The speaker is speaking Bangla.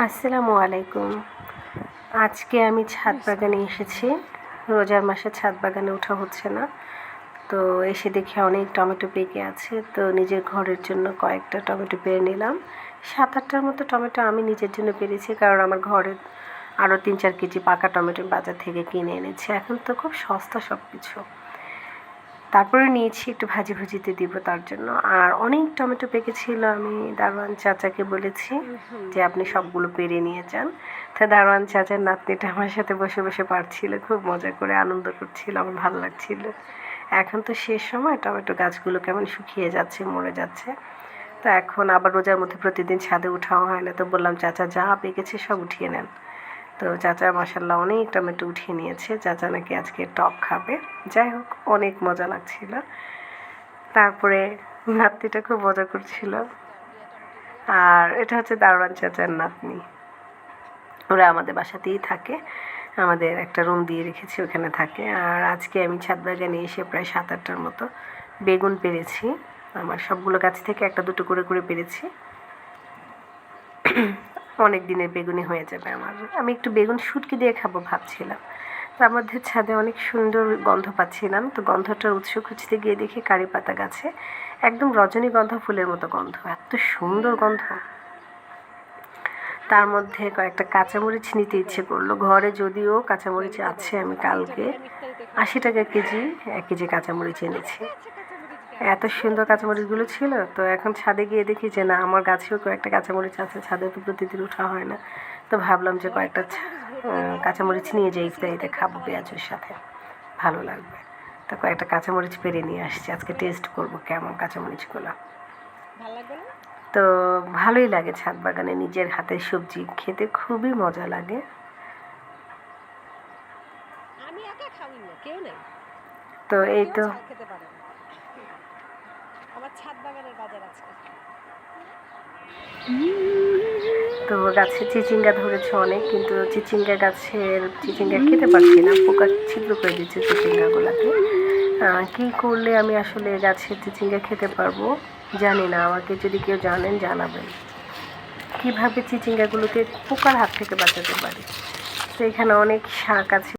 আসসালামু আলাইকুম। আজকে আমি ছাদ বাগানে এসেছি। রোজার মাসে ছাদ বাগানে ওঠা হচ্ছে না, তো এসে দেখি অনেক টমেটো পেকে আছে। তো নিজের ঘরের জন্য কয়েকটা টমেটো পেরে নিলাম। 7-8টার মতো টমেটো আমি নিজের জন্য পেরেছি, কারণ আমার ঘরে আরও 3-4 কেজি পাকা টমেটো বাজার থেকে কিনে এনেছি। এখন তো খুব সস্তা সব কিছু। তারপরে নিয়েছি একটু ভাজিতে দিব তার জন্য। আর অনেক টমেটো পেকেছিল, আমি দারোয়ান চাচাকে বলেছি যে আপনি সবগুলো পেরে নিয়ে যান। তো দারোয়ান চাচার নাতনিটা আমার সাথে বসে বসে পারছিল, খুব মজা করে আনন্দ করছিল, আমার ভালো লাগছিল। এখন তো শেষ সময়, টমেটো গাছগুলো কেমন শুকিয়ে যাচ্ছে, মরে যাচ্ছে। তো এখন আবার রোজার মধ্যে প্রতিদিন ছাদে উঠাও হয় না, তো বললাম চাচা যা পেকেছে সব উঠিয়ে নেন। তো চাচা মাশাল্লাহ অনেক টমেটো উঠিয়ে নিয়েছে। চাচা নাকি আজকে টক খাবে। যাই হোক, অনেক মজা লাগছিল। তারপরে নাতনিটা খুব মজা করছিল। আর এটা হচ্ছে দারোয়ান চাচার নাতনি। ওরা আমাদের বাসাতেই থাকে, আমাদের একটা রুম দিয়ে রেখেছি, ওখানে থাকে। আর আজকে আমি ছাদ বাগানে এসে প্রায় 7-8টার মতো বেগুন পেরেছি। আমার সবগুলো গাছ থেকে একটা দুটো করে পেরেছি। অনেক দিনের বেগুনি হয়ে যাবে আমার। আমি একটু বেগুন শুটকি দিয়ে খাবো ভাবছিলাম। তার মধ্যে ছাদে অনেক সুন্দর গন্ধ পাচ্ছিলাম, তো গন্ধটার উৎস খুঁজতে গিয়ে দেখি কারি পাতা গাছে একদম রজনীগন্ধা ফুলের মতো গন্ধ, এত সুন্দর গন্ধ। তার মধ্যে কয়েকটা কাঁচামরিচ নিতে ইচ্ছে করলো। ঘরে যদিও কাঁচামরিচ আছে, আমি কালকে 80 টাকা কেজি 1 কেজি কাঁচামরিচ এনেছি। এত সুন্দর কাঁচামরিচগুলো ছিল। তো এখন ছাদে গিয়ে দেখি যে না, আমার গাছেও কয়েকটা কাঁচামরিচ আছে, ছাদে তো প্রতিদিন ওঠা হয় না। তো ভাবলাম যে কয়েকটা কাঁচামরিচ নিয়ে যাই, ইফতারিতে খাবো পেঁয়াজের সাথে, ভালো লাগবে। তো কয়েকটা কাঁচামরিচ পেরে নিয়ে আসছি, আজকে টেস্ট করব কেমন কাঁচামরিচগুলো। তো ভালোই লাগে ছাদ বাগানে নিজের হাতের সবজি খেতে, খুবই মজা লাগে। তো এই তো তো গাছে চিচিঙ্গা ধরেছে অনেক, কিন্তু চিচিঙ্গা খেতে পারছি না, পোকা ছিদ্র করে দিচ্ছে চিচিঙ্গাগুলোকে। কী করলে আমি আসলে গাছের চিচিঙ্গা খেতে পারবো জানি না। আমাকে যদি কেউ জানেন জানাবেন কীভাবে চিচিঙ্গাগুলোকে পোকার হাত থেকে বাঁচাতে পারি। তো এখানে অনেক শাক আছে।